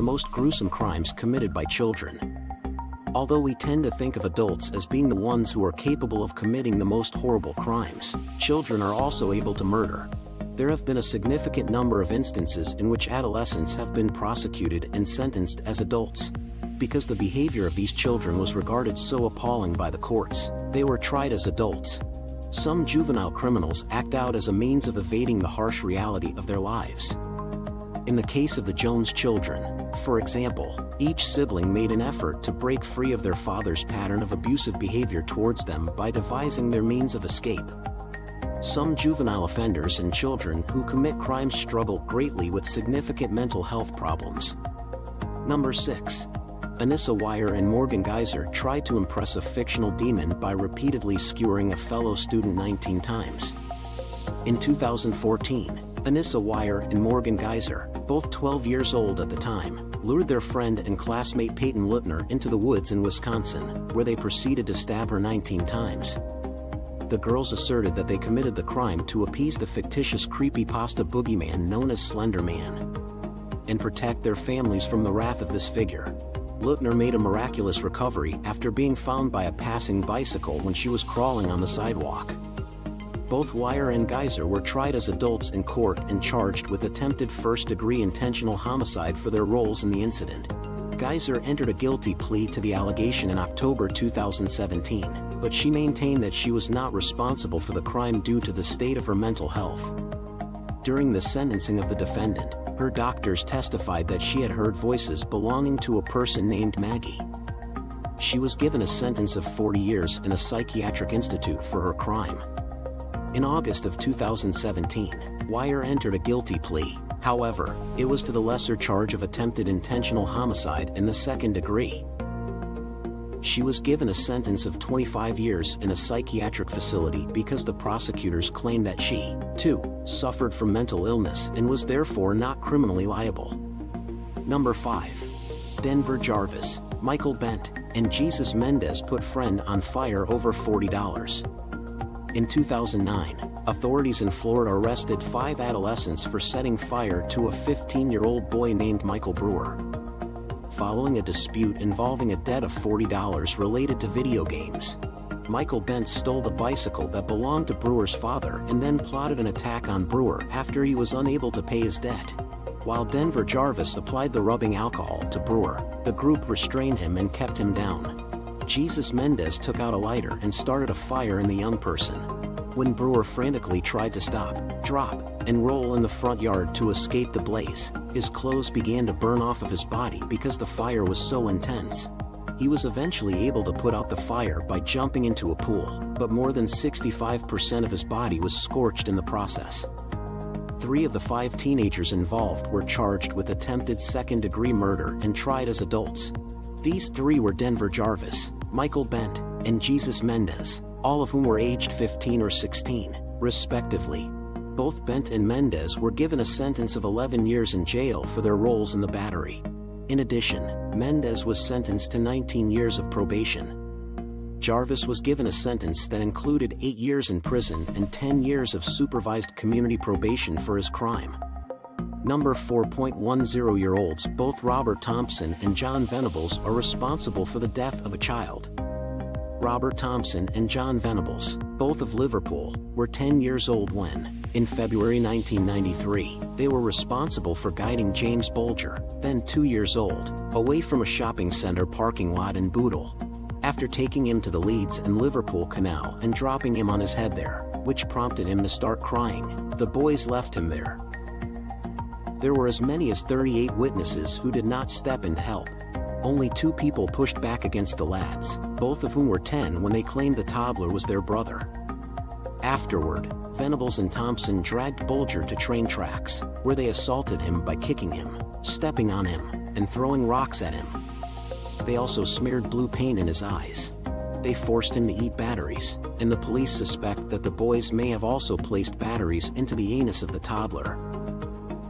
most gruesome crimes committed by children. Although we tend to think of adults as being the ones who are capable of committing the most horrible crimes, children are also able to murder. There have been a significant number of instances in which adolescents have been prosecuted and sentenced as adults. Because the behavior of these children was regarded so appalling by the courts, they were tried as adults. Some juvenile criminals act out as a means of evading the harsh reality of their lives. In the case of the Jones children, for example, each sibling made an effort to break free of their father's pattern of abusive behavior towards them by devising their means of escape. Some juvenile offenders and children who commit crimes struggle greatly with significant mental health problems. Number 6. Anissa Weier and Morgan Geyser tried to impress a fictional demon by repeatedly skewering a fellow student 19 times. In 2014, Anissa Weier and Morgan Geyser, both 12 years old at the time, lured their friend and classmate Peyton Lutner into the woods in Wisconsin, where they proceeded to stab her 19 times. The girls asserted that they committed the crime to appease the fictitious creepypasta boogeyman known as Slender Man, and protect their families from the wrath of this figure. Lutner made a miraculous recovery after being found by a passing bicycle when she was crawling on the sidewalk. Both Weier and Geyser were tried as adults in court and charged with attempted first-degree intentional homicide for their roles in the incident. Geyser entered a guilty plea to the allegation in October 2017, but she maintained that she was not responsible for the crime due to the state of her mental health. During the sentencing of the defendant, her doctors testified that she had heard voices belonging to a person named Maggie. She was given a sentence of 40 years in a psychiatric institute for her crime. In August of 2017, Weier entered a guilty plea. However, it was to the lesser charge of attempted intentional homicide in the second degree. She was given a sentence of 25 years in a psychiatric facility because the prosecutors claimed that she, too, suffered from mental illness and was therefore not criminally liable. Number 5. Denver Jarvis, Michael Bent, and Jesus Mendez put friend on fire over $40. In 2009, authorities in Florida arrested 5 adolescents for setting fire to a 15-year-old boy named Michael Brewer. Following a dispute involving a debt of $40 related to video games, Michael Bent stole the bicycle that belonged to Brewer's father and then plotted an attack on Brewer after he was unable to pay his debt. While Denver Jarvis applied the rubbing alcohol to Brewer, the group restrained him and kept him down. Jesus Mendez took out a lighter and started a fire in the young person. When Brewer frantically tried to stop, drop, and roll in the front yard to escape the blaze, his clothes began to burn off of his body because the fire was so intense. He was eventually able to put out the fire by jumping into a pool, but more than 65% of his body was scorched in the process. 3 of the 5 teenagers involved were charged with attempted second-degree murder and tried as adults. These 3 were Denver Jarvis, Michael Bent, and Jesus Mendez, all of whom were aged 15 or 16, respectively. Both Bent and Mendez were given a sentence of 11 years in jail for their roles in the battery. In addition, Mendez was sentenced to 19 years of probation. Jarvis was given a sentence that included 8 years in prison and 10 years of supervised community probation for his crime. Number 4.10-year-olds both Robert Thompson and John Venables are responsible for the death of a child. Robert Thompson and John Venables, both of Liverpool, were 10 years old when, in February 1993, they were responsible for guiding James Bolger, then 2 years old, away from a shopping center parking lot in Bootle. After taking him to the Leeds and Liverpool Canal and dropping him on his head there, which prompted him to start crying, the boys left him there. There were as many as 38 witnesses who did not step in to help. Only 2 people pushed back against the lads, both of whom were 10 when they claimed the toddler was their brother. Afterward, Venables and Thompson dragged Bolger to train tracks, where they assaulted him by kicking him, stepping on him, and throwing rocks at him. They also smeared blue paint in his eyes. They forced him to eat batteries, and the police suspect that the boys may have also placed batteries into the anus of the toddler.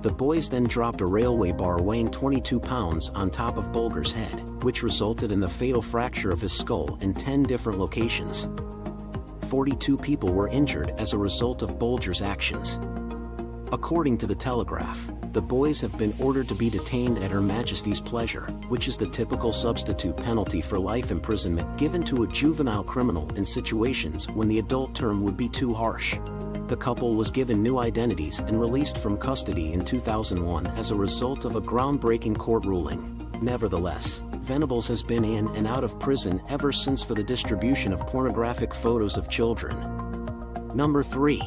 The boys then dropped a railway bar weighing 22 pounds on top of Bolger's head, which resulted in the fatal fracture of his skull in 10 different locations. 42 people were injured as a result of Bolger's actions. According to the Telegraph, The boys have been ordered to be detained at Her Majesty's pleasure, which is the typical substitute penalty for life imprisonment given to a juvenile criminal in situations when the adult term would be too harsh. The couple was given new identities and released from custody in 2001 as a result of a groundbreaking court ruling. Nevertheless, Venables has been in and out of prison ever since for the distribution of pornographic photos of children. Number 3.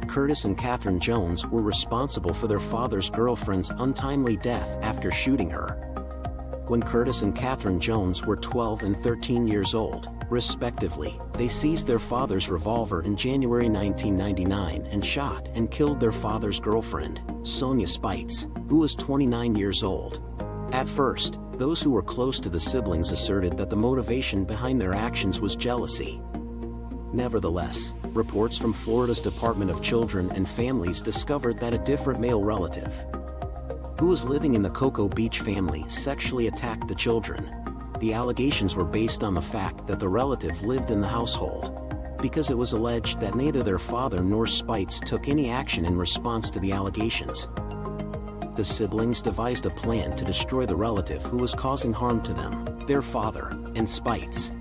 Curtis and Catherine Jones were responsible for their father's girlfriend's untimely death after shooting her. When Curtis and Catherine Jones were 12 and 13 years old, respectively, they seized their father's revolver in January 1999 and shot and killed their father's girlfriend, Sonia Spites, who was 29 years old. At first, those who were close to the siblings asserted that the motivation behind their actions was jealousy. Nevertheless, reports from Florida's Department of Children and Families discovered that a different male relative, who was living in the Cocoa Beach family, sexually attacked the children. The allegations were based on the fact that the relative lived in the household, because it was alleged that neither their father nor Spites took any action in response to the allegations. The siblings devised a plan to destroy the relative who was causing harm to them, their father, and Spites.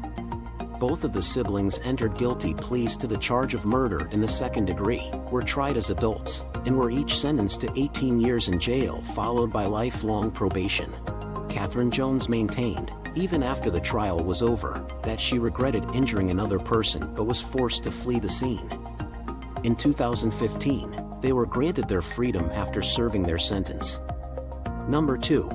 Both of the siblings entered guilty pleas to the charge of murder in the second degree, were tried as adults, and were each sentenced to 18 years in jail followed by lifelong probation. Catherine Jones maintained, even after the trial was over, that she regretted injuring another person but was forced to flee the scene. In 2015, they were granted their freedom after serving their sentence. Number 2.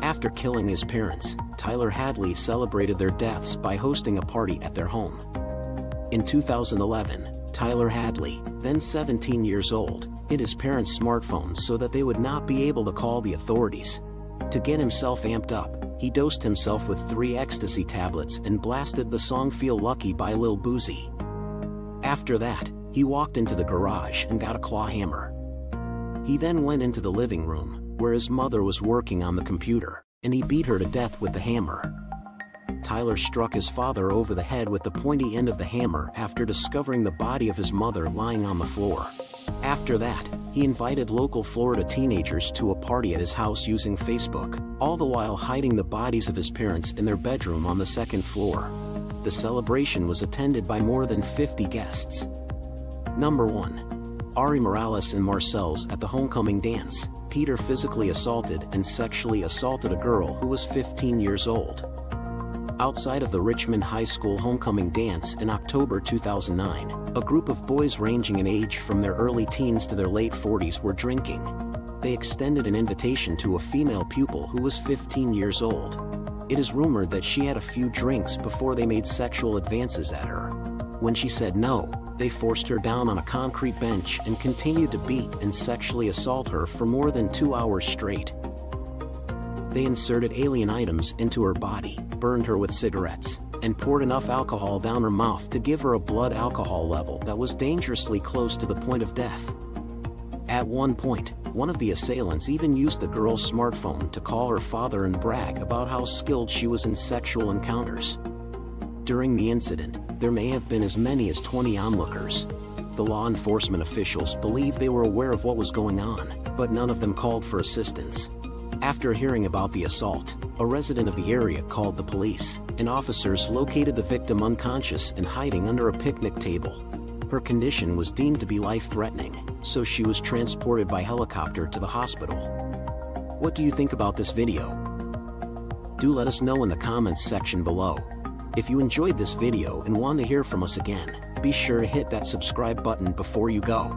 After killing his parents, Tyler Hadley celebrated their deaths by hosting a party at their home. In 2011, Tyler Hadley, then 17 years old, hid his parents' smartphones so that they would not be able to call the authorities. To get himself amped up, he dosed himself with 3 ecstasy tablets and blasted the song Feel Lucky by Lil Boozy. After that, he walked into the garage and got a claw hammer. He then went into the living room, where his mother was working on the computer, and he beat her to death with the hammer. Tyler struck his father over the head with the pointy end of the hammer after discovering the body of his mother lying on the floor. After that, he invited local Florida teenagers to a party at his house using Facebook, all the while hiding the bodies of his parents in their bedroom on the second floor. The celebration was attended by more than 50 guests. Number 1. Ari Morales and Marcel's at the homecoming dance. Peter physically assaulted and sexually assaulted a girl who was 15 years old. Outside of the Richmond High School homecoming dance in October 2009, a group of boys ranging in age from their early teens to their late 40s were drinking. They extended an invitation to a female pupil who was 15 years old. It is rumored that she had a few drinks before they made sexual advances at her. When she said no, they forced her down on a concrete bench and continued to beat and sexually assault her for more than 2 hours straight. They inserted alien items into her body, burned her with cigarettes, and poured enough alcohol down her mouth to give her a blood alcohol level that was dangerously close to the point of death. At one point, one of the assailants even used the girl's smartphone to call her father and brag about how skilled she was in sexual encounters. During the incident, there may have been as many as 20 onlookers. The law enforcement officials believe they were aware of what was going on, but none of them called for assistance. After hearing about the assault, a resident of the area called the police, and officers located the victim unconscious and hiding under a picnic table. Her condition was deemed to be life-threatening, so she was transported by helicopter to the hospital. What do you think about this video? Do let us know in the comments section below. If you enjoyed this video and want to hear from us again, be sure to hit that subscribe button before you go.